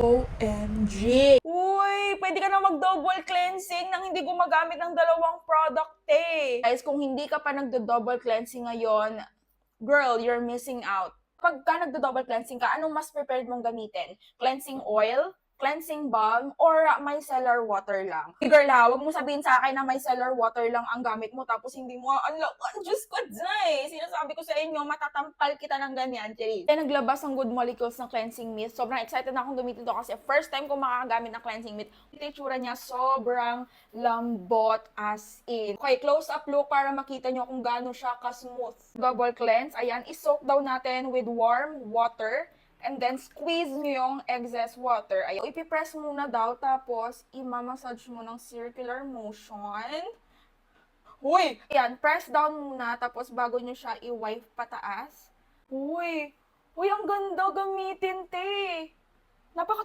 OMG! Uy, pwede ka na mag-double cleansing nang hindi gumagamit ng dalawang product Guys, kung hindi ka pa nagdo-double cleansing ngayon, girl, you're missing out. Pagka nagdo-double cleansing ka, anong mas prepared mong gamitin? Cleansing oil, cleansing balm, or micellar water lang? Girl ha, huwag mo sabihin sa akin na micellar water lang ang gamit mo tapos hindi mo unlock. Diyos ko, Zay! Sinasabi ko sa inyo, matatampal kita ng ganyan, Cherise. Kaya naglabas ng Good Molecules ng cleansing mist. Sobrang excited na akong gamitin to kasi first time ko makakagamit ng cleansing mist. Ito yung tsura niya, sobrang lambot as in. Okay, close up look para makita nyo kung gaano siya ka-smooth. Double cleanse, ayan, isoak daw natin with warm water. And then, squeeze nyo yung excess water. Ayan, ipipress muna daw, tapos, imamassage mo ng circular motion. Uy! Ayan, press down muna, tapos bago nyo siya i-wipe pataas. Uy! Uy, ang ganda gamitin, te! Napaka